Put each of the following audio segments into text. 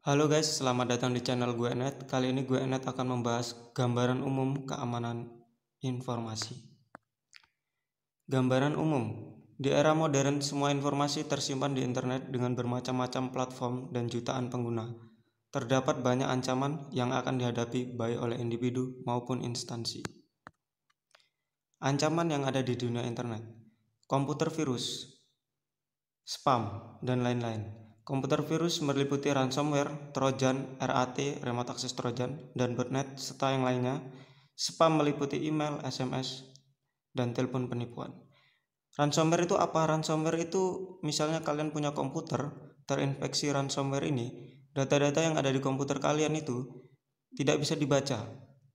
Halo guys, selamat datang di channel gue Enet. Kali ini gue Enet akan membahas gambaran umum keamanan informasi. Gambaran umum. Di era modern, semua informasi tersimpan di internet dengan bermacam-macam platform dan jutaan pengguna. Terdapat banyak ancaman yang akan dihadapi baik oleh individu maupun instansi. Ancaman yang ada di dunia internet. Komputer virus, spam, dan lain-lain. Komputer virus meliputi ransomware, trojan, RAT, remote access trojan, dan botnet, serta yang lainnya. Spam meliputi email, SMS, dan telepon penipuan. Ransomware itu apa? Ransomware itu misalnya kalian punya komputer, terinfeksi ransomware ini, data-data yang ada di komputer kalian itu tidak bisa dibaca.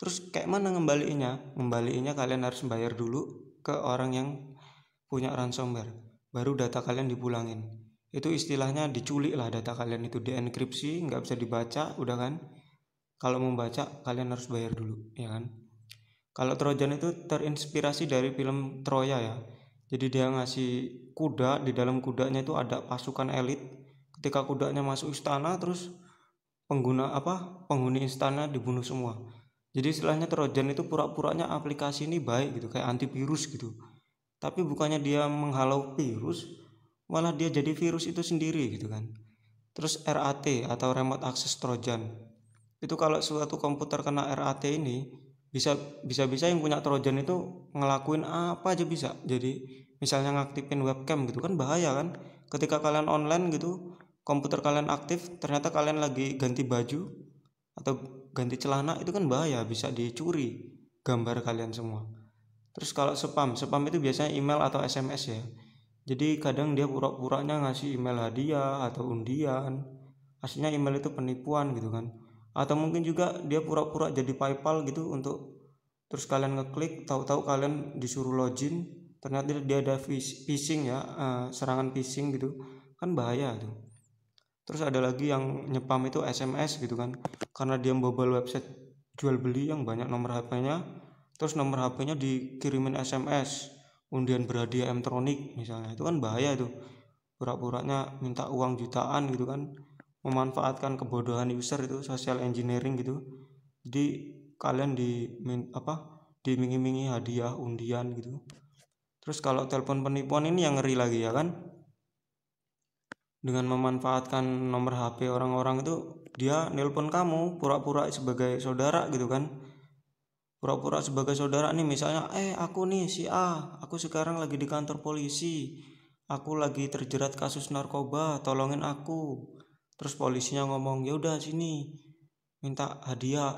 Terus kayak mana ngembaliinnya? Ngembaliinnya kalian harus bayar dulu ke orang yang punya ransomware, baru data kalian dipulangin. Itu istilahnya diculik lah, data kalian itu dienkripsi, nggak bisa dibaca, udah kan. Kalau mau baca kalian harus bayar dulu, ya kan. Kalau trojan itu terinspirasi dari film Troya ya. Jadi dia ngasih kuda, di dalam kudanya itu ada pasukan elit. Ketika kudanya masuk istana, terus penghuni istana dibunuh semua. Jadi istilahnya trojan itu pura-puranya aplikasi ini baik gitu, kayak antivirus gitu. Tapi bukannya dia menghalau virus, malah dia jadi virus itu sendiri gitu kan. Terus RAT atau remote access trojan, itu kalau suatu komputer kena RAT ini bisa yang punya trojan itu ngelakuin apa aja bisa. Jadi misalnya ngaktifin webcam gitu kan bahaya kan. Ketika kalian online gitu, komputer kalian aktif, ternyata kalian lagi ganti baju atau ganti celana, itu kan bahaya, bisa dicuri gambar kalian semua. Terus kalau spam itu biasanya email atau SMS ya. Jadi kadang dia pura-puranya ngasih email hadiah atau undian, aslinya email itu penipuan gitu kan. Atau mungkin juga dia pura-pura jadi PayPal gitu untuk, terus kalian ngeklik, tahu-tahu kalian disuruh login, ternyata dia ada phishing ya, serangan phishing gitu kan, bahaya tuh. Terus ada lagi yang nyepam itu SMS gitu kan, karena dia membobol website jual beli yang banyak nomor HP-nya, terus nomor HP-nya dikirimin SMS undian berhadiah elektronik misalnya. Itu kan bahaya tuh, pura-puranya minta uang jutaan gitu kan, memanfaatkan kebodohan user, itu social engineering gitu. Jadi kalian diiming-imingi hadiah undian gitu. Terus kalau telepon penipuan ini yang ngeri lagi ya kan, dengan memanfaatkan nomor HP orang-orang itu, dia nelpon kamu pura-pura sebagai saudara gitu kan. Pura-pura sebagai saudara nih, misalnya aku nih si A, aku sekarang lagi di kantor polisi, aku lagi terjerat kasus narkoba, tolongin aku. Terus polisinya ngomong, ya udah sini, minta hadiah,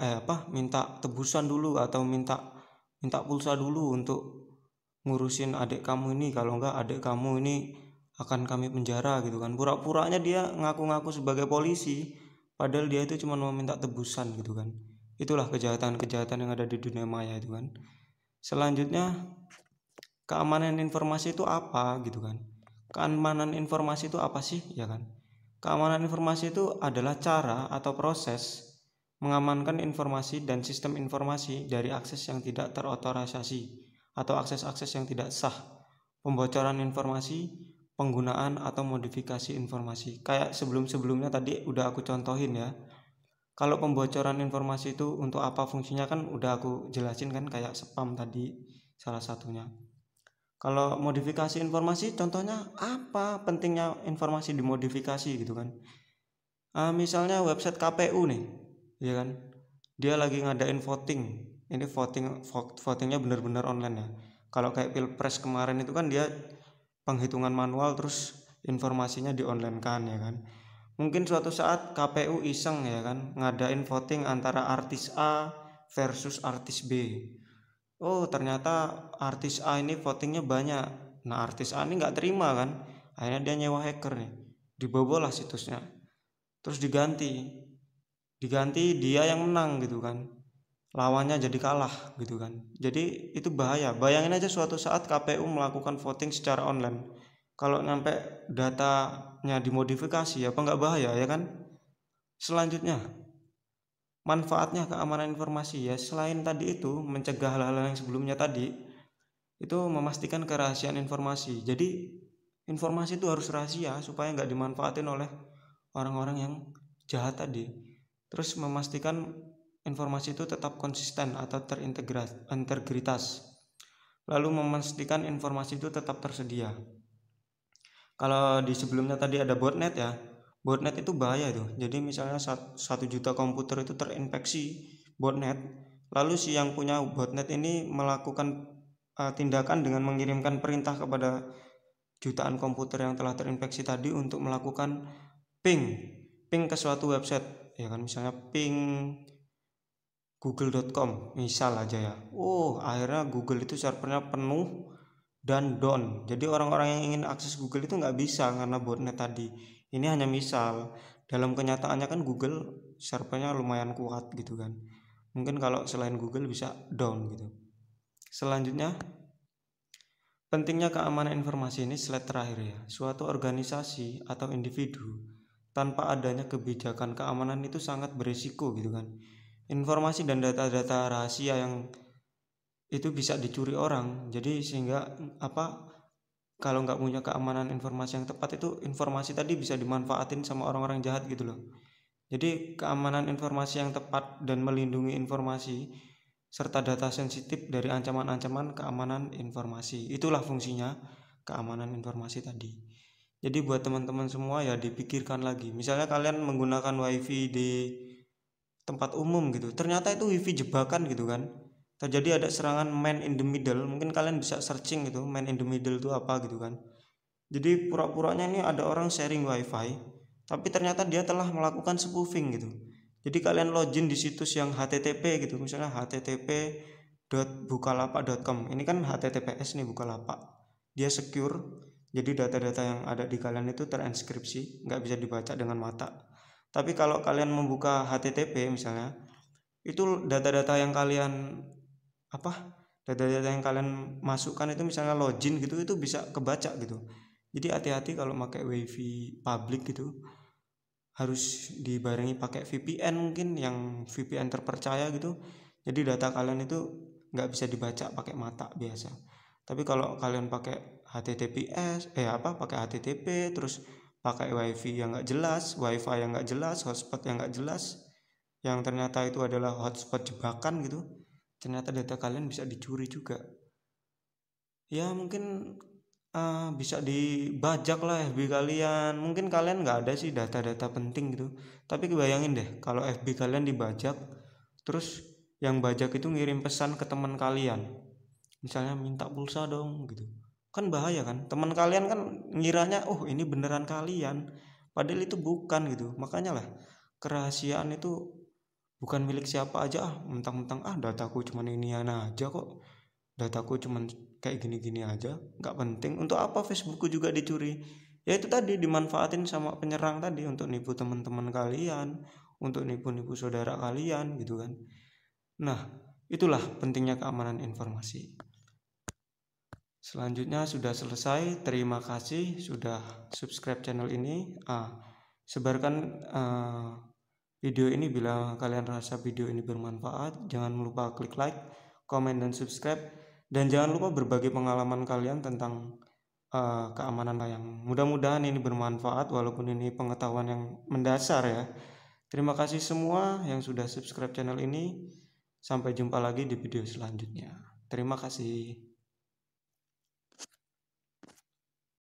minta tebusan dulu, atau minta pulsa dulu untuk ngurusin adik kamu ini, kalau enggak adik kamu ini akan kami penjara gitu kan. Pura-puranya dia ngaku-ngaku sebagai polisi, padahal dia itu cuma mau minta tebusan gitu kan. Itulah kejahatan-kejahatan yang ada di dunia maya itu kan. Selanjutnya, keamanan informasi itu apa gitu kan. Keamanan informasi itu apa sih ya kan. Keamanan informasi itu adalah cara atau proses mengamankan informasi dan sistem informasi dari akses yang tidak terotorisasi atau akses-akses yang tidak sah, pembocoran informasi, penggunaan atau modifikasi informasi. Kayak sebelum-sebelumnya tadi udah aku contohin ya. Kalau pembocoran informasi itu untuk apa fungsinya kan udah aku jelasin kan, kayak spam tadi salah satunya. Kalau modifikasi informasi, contohnya apa pentingnya informasi dimodifikasi gitu kan. Misalnya website KPU nih, ya kan, dia lagi ngadain voting. Ini votingnya benar-benar online ya. Kalau kayak pilpres kemarin itu kan dia penghitungan manual, terus informasinya di online kan ya kan. Mungkin suatu saat KPU iseng ya kan ngadain voting antara artis A versus artis B. Oh ternyata artis A ini votingnya banyak. Nah artis A ini nggak terima kan, akhirnya dia nyewa hacker nih, dibobol lah situsnya, terus diganti dia yang menang gitu kan, lawannya jadi kalah gitu kan. Jadi itu bahaya. Bayangin aja suatu saat KPU melakukan voting secara online, kalau sampai datanya dimodifikasi, apa nggak bahaya ya kan. Selanjutnya, manfaatnya keamanan informasi ya, selain tadi itu mencegah hal-hal yang sebelumnya tadi, itu memastikan kerahasiaan informasi. Jadi informasi itu harus rahasia supaya nggak dimanfaatin oleh orang-orang yang jahat tadi. Terus memastikan informasi itu tetap konsisten atau terintegritas. Lalu memastikan informasi itu tetap tersedia. Kalau di sebelumnya tadi ada botnet ya, botnet itu bahaya itu. Jadi misalnya 1 juta komputer itu terinfeksi botnet, lalu si yang punya botnet ini melakukan tindakan dengan mengirimkan perintah kepada jutaan komputer yang telah terinfeksi tadi untuk melakukan ping ke suatu website, ya kan, misalnya ping google.com misal aja ya. Akhirnya Google itu servernya penuh dan down. Jadi orang-orang yang ingin akses Google itu nggak bisa karena botnet tadi. Ini hanya misal. Dalam kenyataannya kan Google servernya lumayan kuat gitu kan. Mungkin kalau selain Google bisa down gitu. Selanjutnya, pentingnya keamanan informasi, ini slide terakhir ya. Suatu organisasi atau individu tanpa adanya kebijakan keamanan itu sangat berisiko gitu kan. Informasi dan data-data rahasia yang itu bisa dicuri orang. Jadi sehingga kalau nggak punya keamanan informasi yang tepat, itu informasi tadi bisa dimanfaatin sama orang-orang jahat gitu loh. Jadi keamanan informasi yang tepat dan melindungi informasi serta data sensitif dari ancaman-ancaman keamanan informasi, itulah fungsinya keamanan informasi tadi. Jadi buat teman-teman semua ya, dipikirkan lagi. Misalnya kalian menggunakan wifi di tempat umum gitu, ternyata itu wifi jebakan gitu kan. Terjadi ada serangan man in the middle, mungkin kalian bisa searching gitu, man in the middle itu apa gitu kan. Jadi pura-puranya ini ada orang sharing wifi, tapi ternyata dia telah melakukan spoofing gitu. Jadi kalian login di situs yang HTTP gitu, misalnya http.bukalapak.com. Ini kan HTTPS nih, Bukalapak. Dia secure, jadi data-data yang ada di kalian itu terenskripsi, nggak bisa dibaca dengan mata. Tapi kalau kalian membuka HTTP misalnya, itu data-data yang kalian masukkan itu, misalnya login gitu, itu bisa kebaca gitu. Jadi hati-hati kalau pakai wifi publik gitu, harus dibarengi pakai VPN, mungkin yang VPN terpercaya gitu. Jadi data kalian itu nggak bisa dibaca pakai mata biasa. Tapi kalau kalian pakai pakai HTTP terus pakai wifi yang nggak jelas, hotspot yang nggak jelas, yang ternyata itu adalah hotspot jebakan gitu, ternyata data kalian bisa dicuri juga. Ya mungkin bisa dibajak lah FB kalian. Mungkin kalian nggak ada sih data-data penting gitu, tapi bayangin deh kalau FB kalian dibajak, terus yang bajak itu ngirim pesan ke teman kalian, misalnya minta pulsa dong gitu, kan bahaya kan. Teman kalian kan ngiranya ini beneran kalian, padahal itu bukan gitu. Makanya lah, kerahasiaan itu bukan milik siapa aja. Mentang-mentang dataku cuman ini aja kok, dataku cuman kayak gini-gini aja, nggak penting. Untuk apa Facebookku juga dicuri? Ya itu tadi, dimanfaatin sama penyerang tadi untuk nipu teman-teman kalian, untuk nipu-nipu saudara kalian gitu kan. Nah, itulah pentingnya keamanan informasi. Selanjutnya sudah selesai. Terima kasih sudah subscribe channel ini. Sebarkan video ini bila kalian rasa video ini bermanfaat. Jangan lupa klik like, komen, dan subscribe. Dan jangan lupa berbagi pengalaman kalian tentang keamanan yang mudah-mudahan ini bermanfaat, walaupun ini pengetahuan yang mendasar ya. Terima kasih semua yang sudah subscribe channel ini. Sampai jumpa lagi di video selanjutnya. Terima kasih.